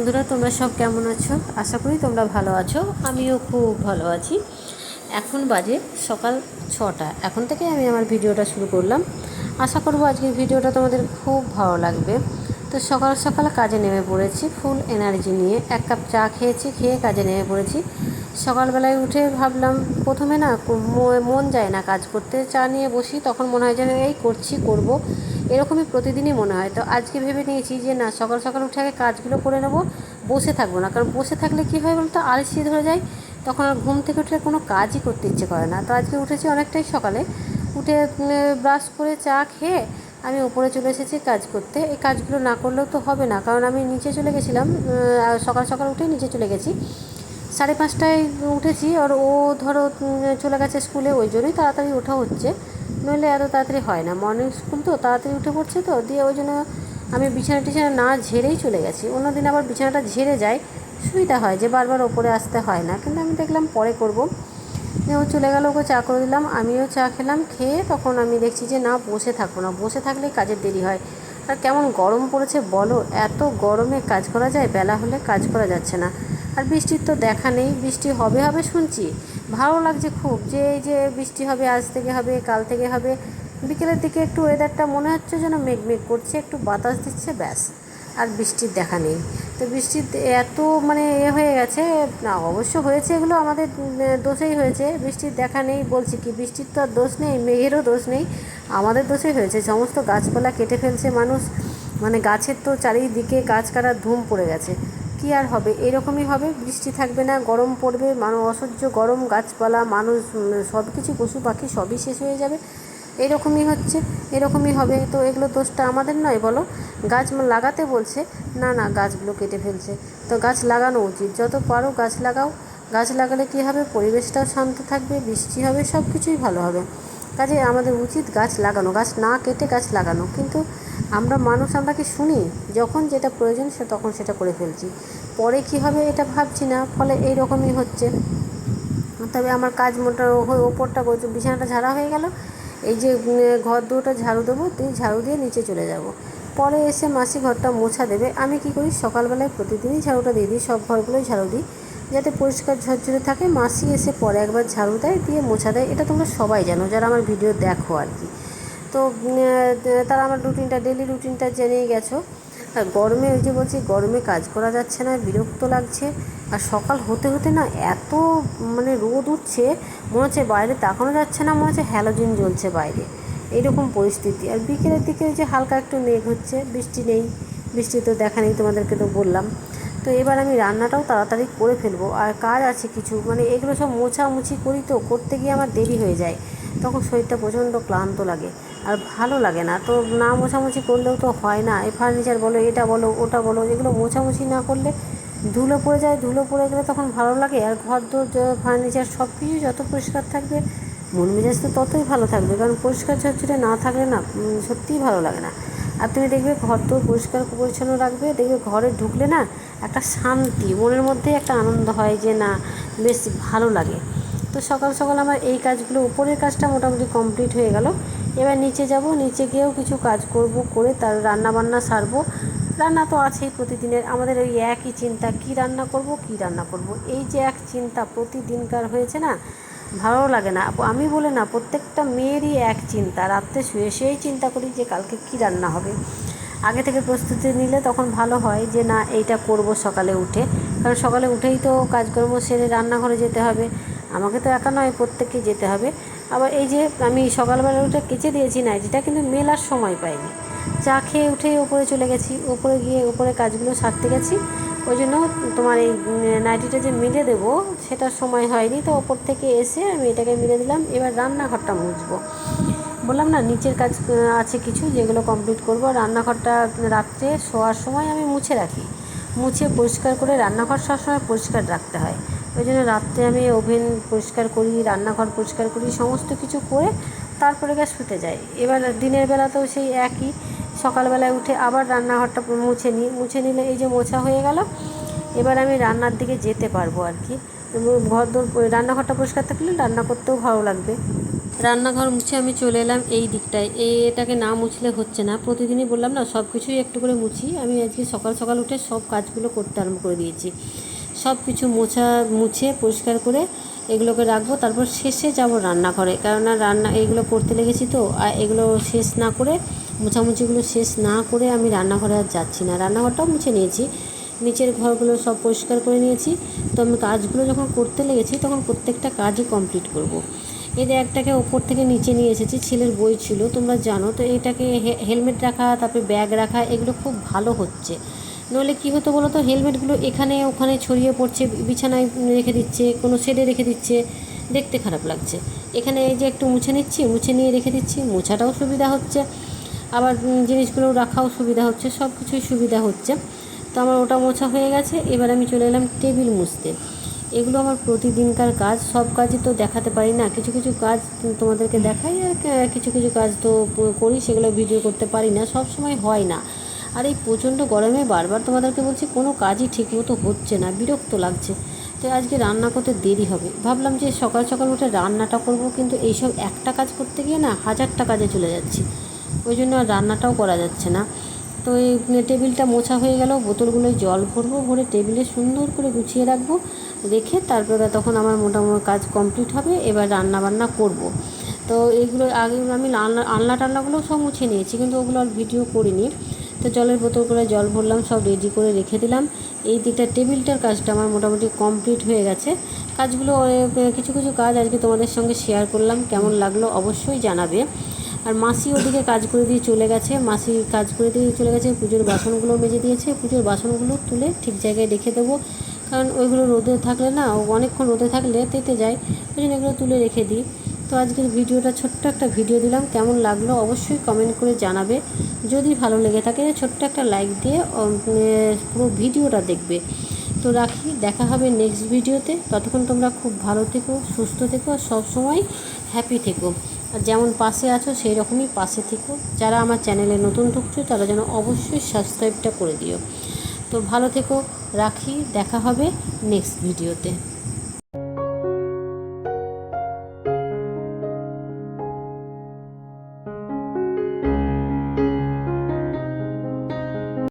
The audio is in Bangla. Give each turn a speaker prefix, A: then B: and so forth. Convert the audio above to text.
A: বন্ধুরা, তোমরা সব কেমন আছো? আশা করি তোমরা ভালো আছো। আমিও খুব ভালো আছি। এখন বাজে সকাল 6টা। এখন থেকে আমি আমার ভিডিওটা শুরু করলাম। আশা করব আজকের ভিডিওটা তোমাদের খুব ভালো লাগবে। তো সকাল সকাল কাজে নেমে পড়েছি ফুল এনার্জি নিয়ে। 1 কাপ চা খেয়েছি, খেয়ে কাজে নেমে পড়েছি। সকালবেলায় উঠে ভাবলাম, প্রথমে না মন যায় না কাজ করতে। চা নিয়ে বসি, তখন মনে হয় যেন এই করব, এরকমই প্রতিদিনই মনে হয়। তো আজকে ভেবে নিয়েছি যে না, সকাল সকাল উঠে আগে কাজগুলো করে নেব, বসে থাকবো না। কারণ বসে থাকলে কী হয় বলতো, আলসি ধরে যায়, তখন আর ঘুম থেকে উঠলে কোনো কাজই করতে ইচ্ছে করে না। তো আজকে উঠেছি অনেকটাই সকালে, উঠে ব্রাশ করে চা খেয়ে আমি উপরে চলে এসেছি কাজ করতে। এই কাজগুলো না করলেও তো হবে না, কারণ আমি নিচে চলে গেছিলাম। সকাল সকাল উঠেই নিচে চলে গেছি, 5:30টায় উঠেছি। আর ও ধরো চলে গেছে স্কুলে, ওই জন্যই তাড়াতাড়ি ওঠা হচ্ছে, নইলে এত তাড়াতাড়ি হয় না। মর্নিং স্কুল তো তাড়াতাড়ি উঠে পড়ছে, তো দিয়ে ওই জন্য আমি বিছানা টিছানা না ঝেড়েই চলে গেছি। অন্যদিন আবার বিছানাটা ঝেড়ে যায়, সুবিধা হয় যে বারবার ওপরে আসতে হয় না। কিন্তু আমি দেখলাম পরে করব। ও চলে গেল, ওকে চা করে দিলাম, আমিও চা খেলাম। খেয়ে তখন আমি দেখছি যে না, বসে থাকবো না, বসে থাকলেই কাজের দেরি হয়। আর কেমন গরম পড়েছে বলো, এত গরমে কাজ করা যায়? বেলা হলে কাজ করা যাচ্ছে না। আর বৃষ্টির তো দেখা নেই, বৃষ্টি হবে হবে শুনছি। ভালো লাগছে খুব যে এই যে বৃষ্টি হবে, আজ থেকে হবে, কাল থেকে হবে। বিকেলের দিকে একটু ওয়েদারটা মনে হচ্ছে যেন মেঘ মেঘ করছে, একটু বাতাস দিচ্ছে, ব্যাস। আর বৃষ্টির দেখা নেই। তো বৃষ্টির এত মানে হয়ে গেছে না, অবশ্য হয়েছে, এগুলো আমাদের দোষেই হয়েছে। বৃষ্টির দেখা নেই বলছি কি, বৃষ্টির তো আর দোষ নেই, মেঘেরও দোষ নেই, আমাদের দোষেই হয়েছে। সমস্ত গাছপালা কেটে ফেলছে মানুষ, মানে গাছের তো চারিদিকে গাছ কাটার ধুম পড়ে গেছে। কী আর হবে, এরকমই হবে। বৃষ্টি থাকবে না, গরম পড়বে, মানুষ অসহ্য গরম, গাছপালা, মানুষ, সব কিছু, পশু পাখি সবই শেষ হয়ে যাবে। এরকমই হচ্ছে, এরকমই হবে। তো এগুলো দোষটা আমাদের নয় বলো? গাছ লাগাতে বলছে, না না, গাছগুলো কেটে ফেলছে। তো গাছ লাগানো উচিত, যত পারো গাছ লাগাও। গাছ লাগালে কী হবে, পরিবেশটাও শান্ত থাকবে, বৃষ্টি হবে, সব কিছুই ভালো হবে। কাজে আমাদের উচিত গাছ লাগানো, গাছ না কেটে গাছ লাগানো। কিন্তু আমরা মানুষ, আমরা কি শুনি? যখন যেটা প্রয়োজন সে তখন সেটা করে ফেলছি, পরে কী হবে এটা ভাবছি না, ফলে এই রকমই হচ্ছে। তবে আমার কাজ মোটা ওপরটা বিছানাটা ঝাড়া হয়ে গেল। এই যে ঘর দুটো ঝাড়ু দেবো, তুই ঝাড়ু দিয়ে নিচে চলে যাব। পরে এসে মাসি ঘরটা মোছা দেবে। আমি কি করি, সকালবেলায় প্রতিদিনই ঝাড়ুটা দিয়ে দিই, সব ঘরগুলোই ঝাড়ু দিই, যাতে পরিষ্কার ঝরঝরে থাকে। মাসি এসে পরে একবার ঝাড়ু দেয়, দিয়ে মোছা দেয়। এটা তোমরা সবাই জানো যারা আমার ভিডিও দেখো আর কি। তো তারা আমার রুটিনটা, ডেলি রুটিনটা জেনেই গেছো। আর গরমে, ওই যে বলছি, গরমে কাজ করা যাচ্ছে না, বিরক্ত লাগছে। আর সকাল হতে হতে না এত মানে রোদ উঠছে, মনে হচ্ছে বাইরে তাকানো যাচ্ছে না, মনে হচ্ছে হ্যালোজেন জ্বলছে বাইরে, এইরকম পরিস্থিতি। আর বিকেলের দিকে ওই যে হালকা একটু মেঘ হচ্ছে, বৃষ্টি নেই, বৃষ্টি তো দেখা নেই, তোমাদেরকে তো বললাম। তো এবার আমি রান্নাটাও তাড়াতাড়ি করে ফেলবো। আর কাজ আছে কিছু, মানে এগুলো সব মোছামুছি করি, তো করতে গিয়ে আমার দেরি হয়ে যায়, তখন শরীরটা প্রচণ্ড ক্লান্ত লাগে, আর ভালো লাগে না। তো না মোছামুছি করলেও তো হয় না। এই ফার্নিচার বলো, এটা বলো, ওটা বলো, এগুলো মোছামুছি না করলে ধুলো পড়ে যায়। ধুলো পড়ে গেলে তখন ভালো লাগে। আর ঘর দোর, ফার্নিচার সব কিছু যত পরিষ্কার থাকবে, মন মেজাজ তো ততই ভালো থাকবে। কারণ পরিষ্কার ঝরঝরে না থাকলে না সত্যিই ভালো লাগে না। আর তুমি দেখবে ঘর তো পরিষ্কার পরিচ্ছন্ন রাখবে, দেখবে ঘরে ঢুকলে না একটা শান্তি, মনের মধ্যে একটা আনন্দ হয় যে না, বেশ ভালো লাগে। তো সকাল সকাল আমার এই কাজগুলো, উপরের কাজটা মোটামুটি কমপ্লিট হয়ে গেল। এবার নিচে যাব, নিচে গিয়েও কিছু কাজ করব, করে তার রান্না বান্না সারবো। রান্না তো আছেই প্রতিদিনের, আমাদের ওই একই চিন্তা, কী রান্না করব, কী রান্না করব, এই যে এক চিন্তা প্রতিদিনকার হয়েছে না, ভালো লাগে না। আমি বলে না, প্রত্যেকটা মেয়েরই এক চিন্তা, রাত্রে শুয়ে শুয়েই চিন্তা করি যে কালকে কী রান্না হবে। আগে থেকে প্রস্তুতি নিলে তখন ভালো হয় যে না, এইটা করব সকালে উঠে। কারণ সকালে উঠেই তো কাজকর্ম সেরে রান্নাঘরে যেতে হবে, আমাকে তো একা নয়, প্রত্যেককে যেতে হবে। আবার এই যে আমি সকালবেলা উঠে কেচে দিয়েছি নাইটিটা, কিন্তু মেলার সময় পাইনি। চা খেয়ে উঠেই ওপরে চলে গেছি, ওপরে গিয়ে ওপরে কাজগুলো সারতে গেছি, ওই জন্য তোমার এই নাইটিটা যে মিলে দেবো সেটার সময় হয়নি। তো ওপর থেকে এসে আমি এটাকে মিলে দিলাম। এবার রান্নাঘরটা মুছবো। বললাম না, নিচের কাজ আছে কিছু, যেগুলো কমপ্লিট করব। রান্নাঘরটা রাত্রে শোয়ার সময় আমি মুছে রাখি, মুছে পরিষ্কার করে, রান্নাঘর সবসময় পরিষ্কার রাখতে হয়। ওই জন্য রাত্রে আমি ওভেন পরিষ্কার করি, রান্নাঘর পরিষ্কার করি, সমস্ত কিছু করে তারপরে গিয়ে শুতে যাই। এবার দিনের বেলাতেও সেই একই, সকালবেলায় উঠে আবার রান্নাঘরটা মুছে নিই, মুছে নিলে এই যে মোছা হয়ে গেল। এবার আমি রান্নার দিকে যেতে পারবো আর কি। ঘর দোর, রান্নাঘরটা পরিষ্কার থাকলে রান্না করতেও ভালো লাগবে। রান্নাঘর মুছে আমি চলে এলাম এই দিকটায়। এটাকে না মুছলে হচ্ছে না, প্রতিদিনই বললাম না সব কিছুই একটু করে মুছি। আমি আজকে সকাল সকাল উঠে সব কাজগুলো করতে আরম্ভ করে দিয়েছি। সব কিছু মুছে পরিষ্কার করে এগুলোকে রাখবো, তারপর শেষে যাব রান্নাঘরে, কেননা এগুলো করতে লেগেছি তো, আর এগুলো শেষ না করে, মোছামুছিগুলো শেষ না করে আমি রান্নাঘরে আর যাচ্ছি না। রান্নাঘরটাও মুছে নিয়েছি, নিচের ঘরগুলো সব পরিষ্কার করে নিয়েছি। তো আমি কাজগুলো যখন করতে লেগেছি তখন প্রত্যেকটা কাজই কমপ্লিট করব। এই ব্যাগটাকে ওপর থেকে নিচে নিয়ে এসেছি, ছেলের বই ছিল তোমরা জানো তো। এটাকে হেলমেট রাখা, তারপরে ব্যাগ রাখা, এগুলো খুব ভালো হচ্ছে। নইলে কী হতো বলো তো, হেলমেটগুলো এখানে ওখানে ছড়িয়ে পড়ছে, বিছানায় রেখে দিচ্ছে, কোনো শেডে রেখে দিচ্ছে, দেখতে খারাপ লাগছে। এখানে এই যে একটু মুছে নিচ্ছি, মুছে নিয়ে রেখে দিচ্ছি, মোছাটাও সুবিধা হচ্ছে, আবার জিনিসগুলো রাখাও সুবিধা হচ্ছে, সব কিছুই সুবিধা হচ্ছে। তো আমার ওটা মোছা হয়ে গেছে। এবার আমি চলে এলাম টেবিল মুছতে। এগুলো আমার প্রতিদিনকার কাজ, সব কাজই তো দেখাতে পারি না, কিছু কিছু কাজ তোমাদেরকে দেখাই, আর কিছু কিছু কাজ তো করি, সেগুলো ভিডিও করতে পারি না, সব সময় হয় না। আর এই প্রচণ্ড গরমে বারবার তোমাদেরকে বলছি কোনো কাজই ঠিকমতো হচ্ছে না, বিরক্ত লাগছে। তো আজকে রান্না করতে দেরি হবে, ভাবলাম যে সকাল সকাল উঠে রান্নাটা করব, কিন্তু এইসব একটা কাজ করতে গিয়ে না হাজারটা কাজে চলে যাচ্ছি, ওই জন্য আর রান্নাটাও করা যাচ্ছে না। তো এই টেবিলটা মোছা হয়ে গেল, বোতলগুলোয় জল ভরবো, ভরে টেবিলে সুন্দর করে গুছিয়ে রাখবো, রেখে তারপরে তখন আমার মোটামুটি কাজ কমপ্লিট হবে। এবার রান্না বান্না করব। তো এইগুলো আগে আমি আলনা টালনাগুলোও সব মুছে নিয়েছি, কিন্তু ওগুলো আর ভিডিও করিনি। তো জলের বোতল করে জল ভরলাম, সব রেডি করে রেখে দিলাম। এই দিকটা টেবিলটার কাজটা আমার মোটামুটি কমপ্লিট হয়ে গেছে। কাজগুলো কিছু কিছু কাজ আজকে তোমাদের সঙ্গে শেয়ার করলাম, কেমন লাগলো অবশ্যই জানাবে। আর মাসি ওদিকে কাজ করে দিয়ে চলে গেছে, মাসি কাজ করে দিয়ে চলে গেছে, পুজোর বাসনগুলো মেজে দিয়েছে। পুজোর বাসনগুলো তুলে ঠিক জায়গায় রেখে দেবো, কারণ ওইগুলো রোদে থাকলে না, অনেকক্ষণ রোদে থাকলে তেতে যায়, ওই জন্য এগুলো তুলে রেখে দিই। তো আজকের ভিডিওটা ছোট্ট একটা ভিডিও দিলাম, কেমন লাগলো অবশ্যই কমেন্ট করে জানাবে। যদি ভালো লেগে থাকে ছোট্ট একটা লাইক দিয়ে পুরো ভিডিওটা দেখবে। তো রাখি, দেখা হবে নেক্সট ভিডিওতে। ততক্ষণ তোমরা খুব ভালো থেকো, সুস্থ থেকো, আর সবসময় হ্যাপি থেকো। আর যেমন পাশে আছো সেই রকমই পাশে থেকো। যারা আমার চ্যানেলে নতুন ঢুকছো তারা যেন অবশ্যই সাবস্ক্রাইবটা করে দিও। তো ভালো থেকো, রাখি, দেখা হবে নেক্সট ভিডিওতে।